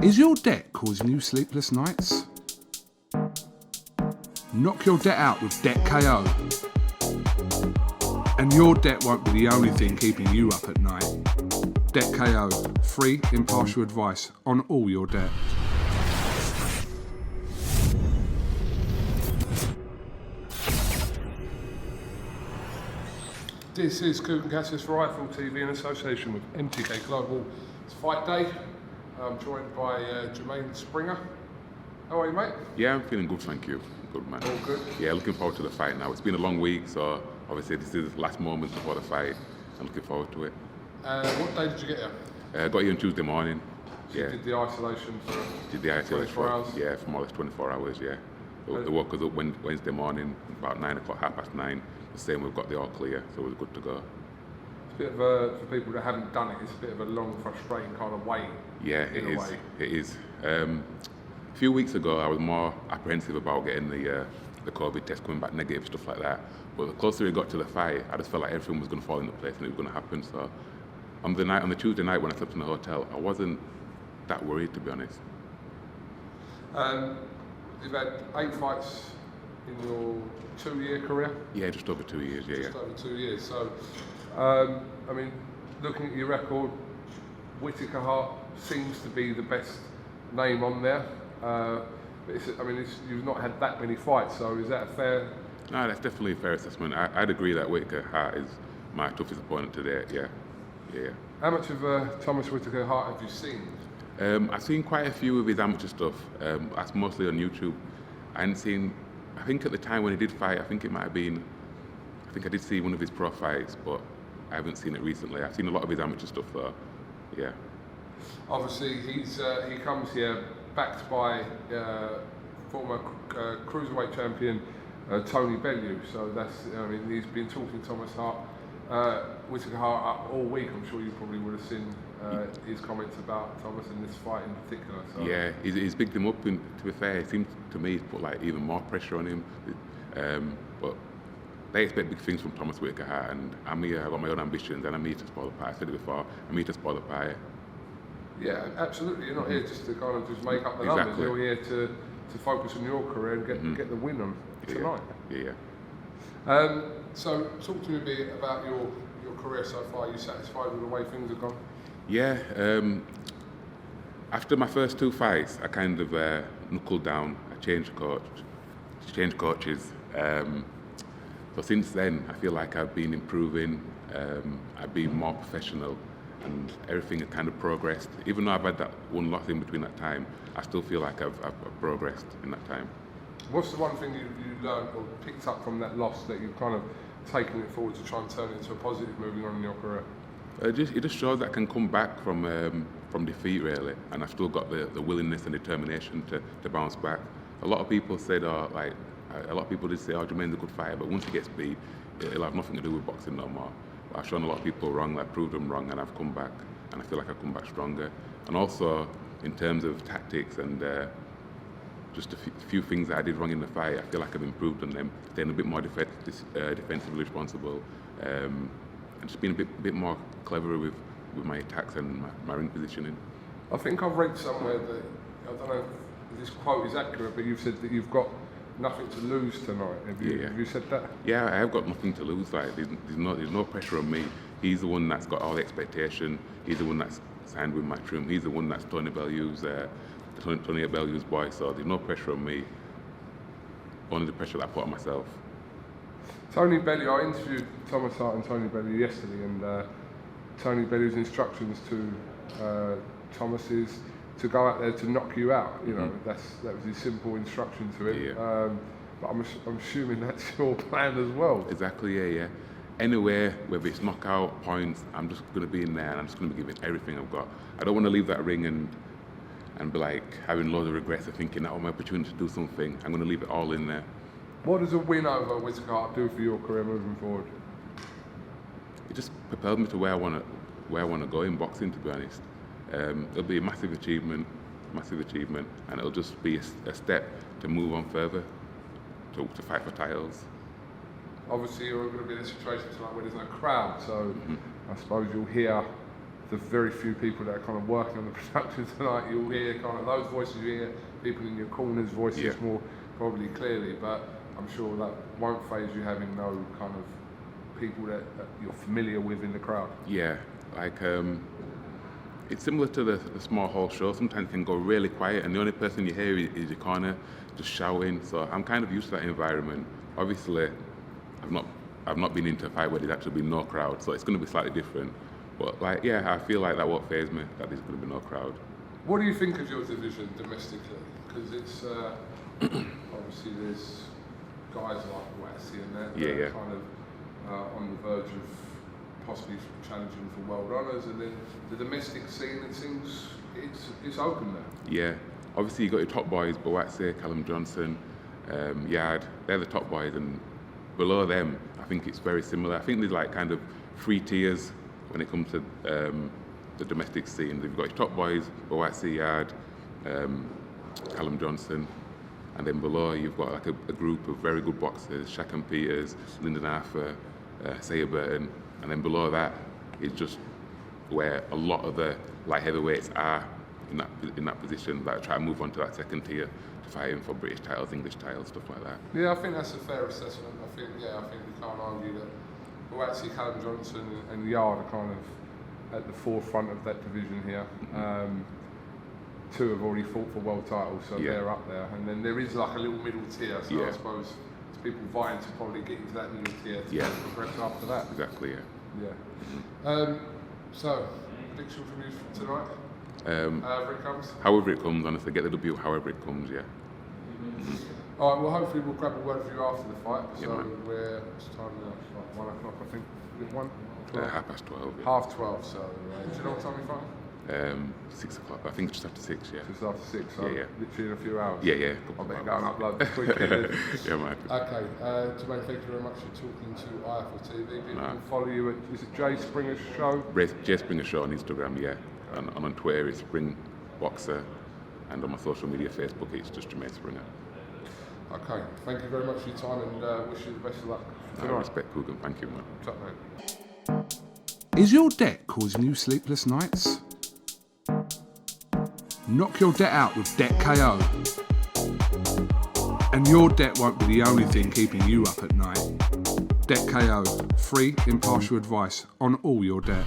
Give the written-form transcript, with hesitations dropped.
Is your debt causing you sleepless nights? Knock your debt out with Debt KO. And your debt won't be the only thing keeping you up at night. Debt KO, free impartial advice on all your debt. This is KUGAN CASSIUS Rifle TV in association with MTK Global. It's fight day. I'm joined by Jermaine Springer. How are you, mate? Yeah, I'm feeling good, thank you. Good, man. All good? Yeah, looking forward to the fight now. It's been a long week, so obviously this is the last moment before the fight. I'm looking forward to it. What day did you get here? I got here on Tuesday morning. So you did the isolation for Did the isolation 24 hours? Yeah, for more or less 24 hours, yeah. They woke us up Wednesday morning, about 9 o'clock, 9:30. The same, we've got the all clear, so we're good to go. It's a bit of a, for people that haven't done it, it's a bit of a long, frustrating kind of wait. Yeah, it is. It is. A few weeks ago, I was more apprehensive about getting the COVID test coming back negative, stuff like that. But the closer we got to the fight, I just felt like everything was going to fall into place and it was going to happen. So on the Tuesday night when I slept in the hotel, I wasn't that worried, to be honest. You've had 8 fights in your 2-year career? Yeah, just over 2 years, yeah. Just over 2 years. So, I mean, looking at your record, Whittaker Hart seems to be the best name on there. You've not had that many fights, so is that a fair? No, that's definitely a fair assessment. I'd agree that Whittaker Hart is my toughest opponent today, yeah. How much of Thomas Whittaker Hart have you seen? I've seen quite a few of his amateur stuff. That's mostly on YouTube. I hadn't seen, I think at the time when he did fight, I think I did see one of his pro fights, but I haven't seen it recently. I've seen a lot of his amateur stuff though, yeah. Obviously, he comes here backed by former cruiserweight champion Tony Bellew. So he's been talking Thomas Hart, Whittaker Hart up all week. I'm sure you probably would have seen his comments about Thomas and this fight in particular. So. Yeah, he's bigged him up. And to be fair, it seems to me he's put like even more pressure on him. But they expect big things from Thomas Whittaker Hart, and I'm here. I've got my own ambitions, and I'm here to spoil the pie. I said it before. I'm here to spoil the pie. Yeah, absolutely. You're not here just to kind of just make up the numbers. You're here to focus on your career and get the win on tonight. Yeah. So talk to me a bit about your career so far. Are you satisfied with the way things have gone? Yeah. After my first 2 fights, I kind of knuckled down. I changed coaches. So since then, I feel like I've been improving. I've been more professional. And everything had kind of progressed. Even though I've had that one loss in between that time, I still feel like I've progressed in that time. What's the one thing you learned or picked up from that loss that you've kind of taken it forward to try and turn it into a positive moving on in your career? It just shows that I can come back from defeat, really, and I've still got the willingness and determination to bounce back. A lot of people said, a lot of people did say, Jermaine's a good fighter, but once he gets beat, it'll have nothing to do with boxing no more. I've shown a lot of people wrong, I've proved them wrong, and I've come back, and I feel like I've come back stronger. And also, in terms of tactics and just a few things that I did wrong in the fight, I feel like I've improved on them, staying a bit more defensively responsible, and just being a bit more cleverer with my attacks and my ring positioning. I think I've read somewhere that, I don't know if this quote is accurate, but you've said that you've got nothing to lose tonight. Have you said that? Yeah, I have got nothing to lose. Like there's no pressure on me. He's the one that's got all the expectation. He's the one that's signed with Matchroom. He's the one that's Tony Bellew'S boy. So there's no pressure on me. Only the pressure that I put on myself. Tony Bellew, I interviewed Thomas Hart and Tony Bellew yesterday, and Tony Bellew's instructions to Thomas is to go out there to knock you out. You know, that was his simple instruction to him. Yeah. But I'm assuming that's your plan as well. Exactly, yeah. Anywhere, whether it's knockout, points, I'm just going to be in there and I'm just going to be giving everything I've got. I don't want to leave that ring and be like having loads of regrets of thinking that my opportunity to do something. I'm going to leave it all in there. What does a win over Whittaker Hart do for your career moving forward? It just propelled me to where I want to go in boxing, to be honest. It'll be a massive achievement, and it'll just be a step to move on further, to fight for titles. Obviously, you're going to be in a situation tonight where there's no crowd, so I suppose you'll hear the very few people that are kind of working on the production tonight, you'll hear kind of those voices. You hear people in your corners' voices more probably clearly, but I'm sure that won't faze you having no kind of people that you're familiar with in the crowd. Yeah, like it's similar to the small hall show. Sometimes it can go really quiet, and the only person you hear is your corner just shouting. So I'm kind of used to that environment. Obviously, I've not been into a fight where there's actually been no crowd, so it's going to be slightly different. But like, yeah, I feel like that won't faze me, that there's going to be no crowd. What do you think of your division domestically? Because it's obviously there's guys like Waxy and that are kind of on the verge of possibly challenging for world honours, and then the domestic scene, it seems it's open now. Yeah, obviously you got your top boys, Waxy, Callum Johnson, Yard. They're the top boys, and below them, I think it's very similar. I think there's like kind of 3 tiers when it comes to the domestic scene. You've got your top boys, Waxy, Yard, Callum Johnson, and then below you've got like a group of very good boxers: Shaq Peters, Lyndon Arthur, Saya Burton, and then below that is just where a lot of the light heavyweights are in that position, that try to move on to that second tier to fighting for British titles, English titles, stuff like that. Yeah, I think that's a fair assessment. I think we can't argue that Waxy, Callum Johnson and Yard are kind of at the forefront of that division here. 2 have already fought for world titles, so they're up there. And then there is like a little middle tier, so I suppose it's people vying to probably get into that middle tier to progress after that. Exactly, So, prediction from you for tonight? However it comes? However it comes, honestly, get the W however it comes, All right, well, hopefully we'll grab a word for you after the fight. So it's time now, it's like 1 o'clock, I think. Is it 1? 12? 12:30. Yeah. 12:30, so do you know what time you fight? 6 o'clock, I think just after 6, Just after 6, so literally in a few hours. Yeah. I better go and upload this quickly. Yeah, man. Okay, Jermaine, thank you very much for talking to IFL TV. People can follow you at, is it Jay Springer Show? Jay Springer Show on Instagram, and on Twitter it's Spring Boxer, and on my social media, Facebook, it's just Jermaine Springer. Okay, thank you very much for your time, and wish you the best of luck. I respect KUGAN, thank you, man. What's up, mate? Is your debt causing you sleepless nights? Knock your debt out with Debt KO. And your debt won't be the only thing keeping you up at night. Debt KO, free, impartial advice on all your debt.